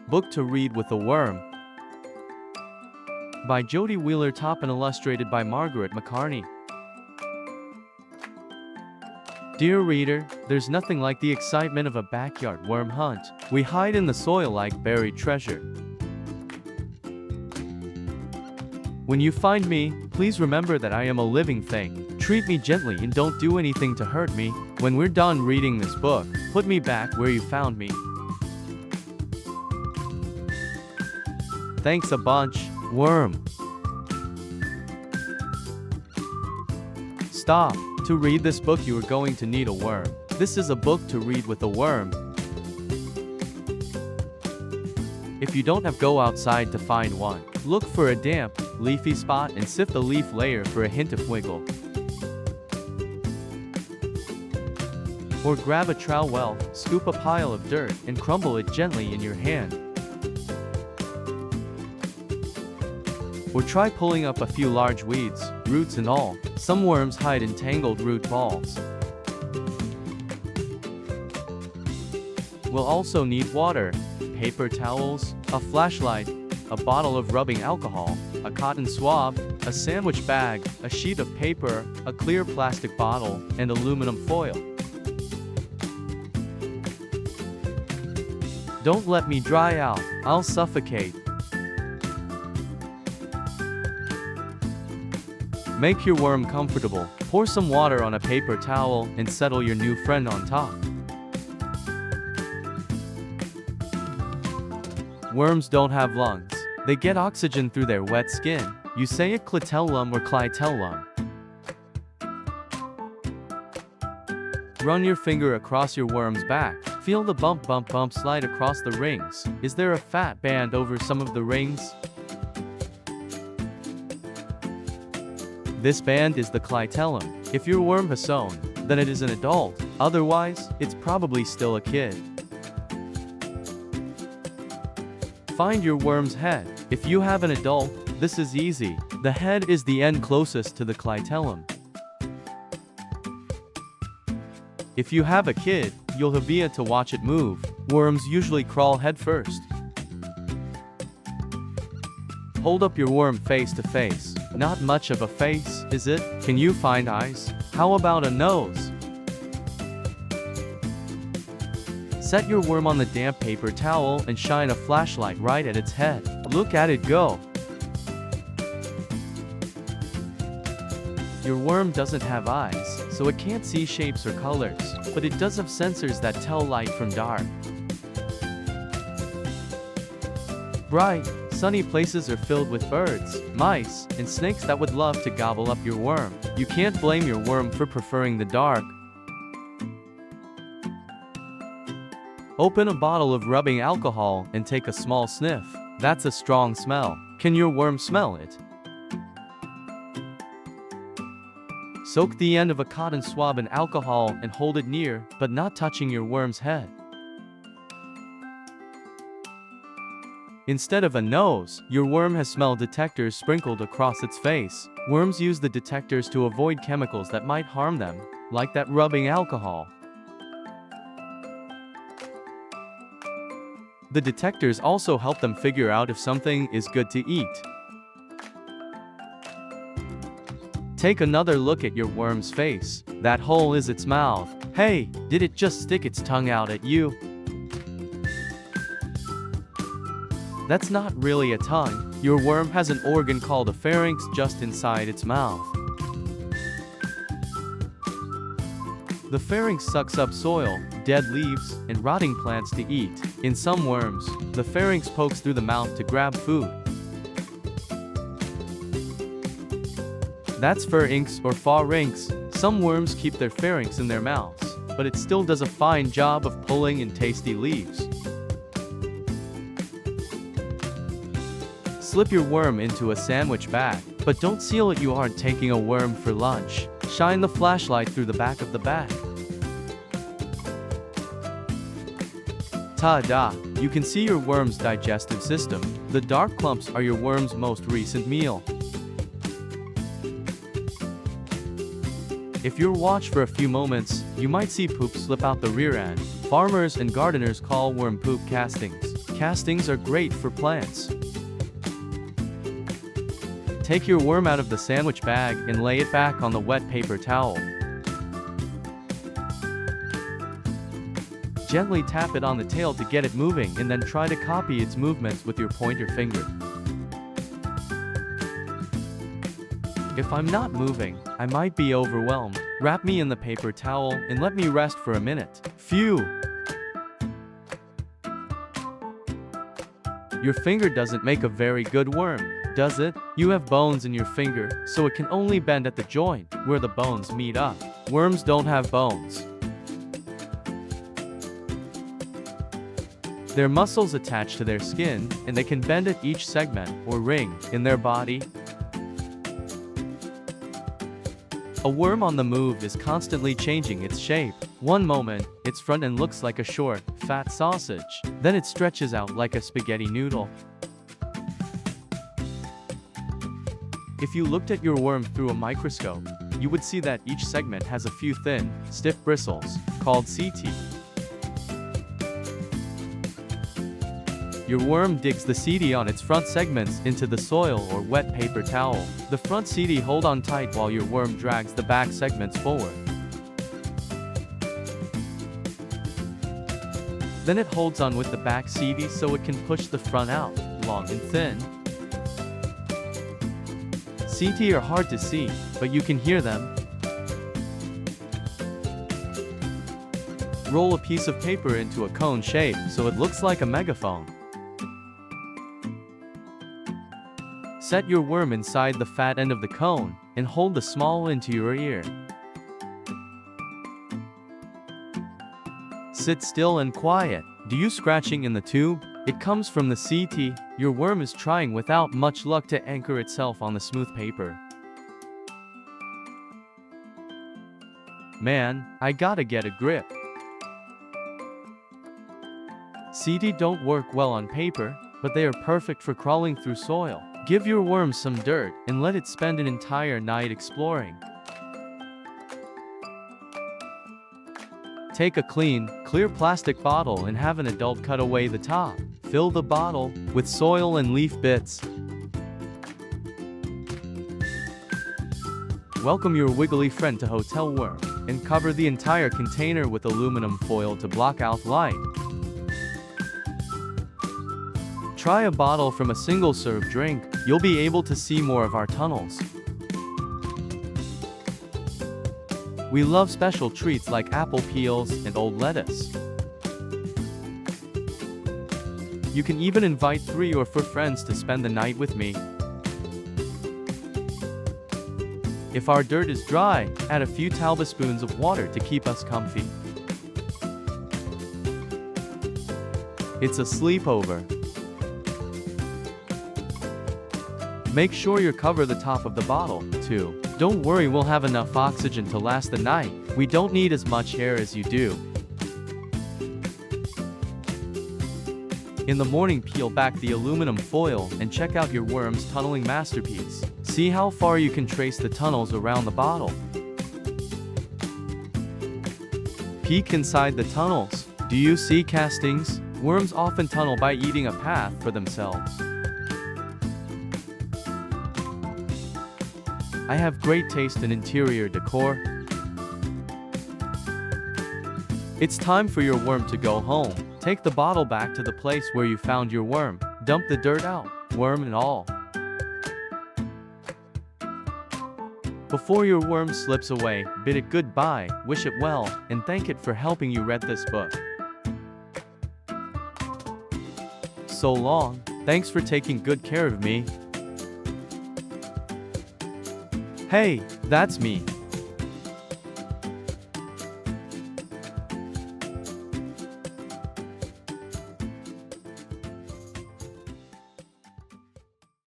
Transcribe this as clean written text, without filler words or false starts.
Book to Read with a Worm by Jodi Wheeler-Toppen, illustrated by Margaret McCartney. Dear reader, there's nothing like the excitement of a backyard worm hunt. We hide in the soil like buried treasure. When you find me, please remember that I am a living thing. Treat me gently and don't do anything to hurt me. When we're done reading this book, put me back where you found me. Thanks a bunch, worm. Stop. To read this book you are going to need a worm. This is a book to read with a worm. If you don't have go outside to find one, look for a damp, leafy spot and sift the leaf layer for a hint of wiggle. Or grab a trowel well, scoop a pile of dirt and crumble it gently in your hand. Or try pulling up a few large weeds, roots and all. Some worms hide in tangled root balls. We'll also need water, paper towels, a flashlight, a bottle of rubbing alcohol, a cotton swab, a sandwich bag, a sheet of paper, a clear plastic bottle, and aluminum foil. Don't let me dry out, I'll suffocate. Make your worm comfortable, pour some water on a paper towel and settle your new friend on top. Worms don't have lungs. They get oxygen through their wet skin. You say a clitellum or clitellum. Run your finger across your worm's back. Feel the bump slide across the rings. Is there a fat band over some of the rings? This band is the clitellum. If your worm has sown, then it is an adult. Otherwise, it's probably still a kid. Find your worm's head. If you have an adult, this is easy. The head is the end closest to the clitellum. If you have a kid, you'll have to watch it move. Worms usually crawl head first. Hold up your worm face to face. Not much of a face, is it? Can you find eyes? How about a nose? Set your worm on the damp paper towel and shine a flashlight right at its head. Look at it go. Your worm doesn't have eyes, so it can't see shapes or colors, but it does have sensors that tell light from dark. Bright, sunny places are filled with birds, mice, and snakes that would love to gobble up your worm. You can't blame your worm for preferring the dark. Open a bottle of rubbing alcohol and take a small sniff. That's a strong smell. Can your worm smell it? Soak the end of a cotton swab in alcohol and hold it near, but not touching your worm's head. Instead of a nose, your worm has smell detectors sprinkled across its face. Worms use the detectors to avoid chemicals that might harm them, like that rubbing alcohol. The detectors also help them figure out if something is good to eat. Take another look at your worm's face. That hole is its mouth. Hey, did it just stick its tongue out at you? That's not really a tongue. Your worm has an organ called a pharynx just inside its mouth. The pharynx sucks up soil, dead leaves, and rotting plants to eat. In some worms, the pharynx pokes through the mouth to grab food. That's pharynx or pharynx. Some worms keep their pharynx in their mouths, but it still does a fine job of pulling in tasty leaves. Slip your worm into a sandwich bag, but don't seal it. You aren't taking a worm for lunch. Shine the flashlight through the back of the bag. Ta-da! You can see your worm's digestive system. The dark clumps are your worm's most recent meal. If you watch for a few moments, you might see poop slip out the rear end. Farmers and gardeners call worm poop castings. Castings are great for plants. Take your worm out of the sandwich bag and lay it back on the wet paper towel. Gently tap it on the tail to get it moving and then try to copy its movements with your pointer finger. If I'm not moving, I might be overwhelmed. Wrap me in the paper towel and let me rest for a minute. Phew! Your finger doesn't make a very good worm, does it? You have bones in your finger, so it can only bend at the joint, where the bones meet up. Worms don't have bones. Their muscles attach to their skin, and they can bend at each segment, or ring, in their body. A worm on the move is constantly changing its shape. One moment, its front end looks like a short, fat sausage. Then it stretches out like a spaghetti noodle. If you looked at your worm through a microscope, you would see that each segment has a few thin, stiff bristles, called setae. Your worm digs the setae on its front segments into the soil or wet paper towel. The front setae hold on tight while your worm drags the back segments forward. Then it holds on with the back setae so it can push the front out, long and thin. Setae are hard to see, but you can hear them. Roll a piece of paper into a cone shape so it looks like a megaphone. Set your worm inside the fat end of the cone, and hold the small end to your ear. Sit still and quiet. Do you scratching in the tube? It comes from the setae. Your worm is trying without much luck to anchor itself on the smooth paper. Man, I gotta get a grip. Setae don't work well on paper, but they are perfect for crawling through soil. Give your worm some dirt and let it spend an entire night exploring. Take a clean, clear plastic bottle and have an adult cut away the top. Fill the bottle with soil and leaf bits. Welcome your wiggly friend to Hotel Worm, and cover the entire container with aluminum foil to block out light. Try a bottle from a single-serve drink. You'll be able to see more of our tunnels. We love special treats like apple peels and old lettuce. You can even invite 3 or 4 friends to spend the night with me. If our dirt is dry, add a few tablespoons of water to keep us comfy. It's a sleepover. Make sure you cover the top of the bottle, too. Don't worry, we'll have enough oxygen to last the night. We don't need as much air as you do. In the morning, peel back the aluminum foil and check out your worm's tunneling masterpiece. See how far you can trace the tunnels around the bottle. Peek inside the tunnels. Do you see castings? Worms often tunnel by eating a path for themselves. I have great taste in interior decor. It's time for your worm to go home. Take the bottle back to the place where you found your worm. Dump the dirt out, worm and all. Before your worm slips away, bid it goodbye, wish it well, and thank it for helping you read this book. So long. Thanks for taking good care of me. Hey, that's me.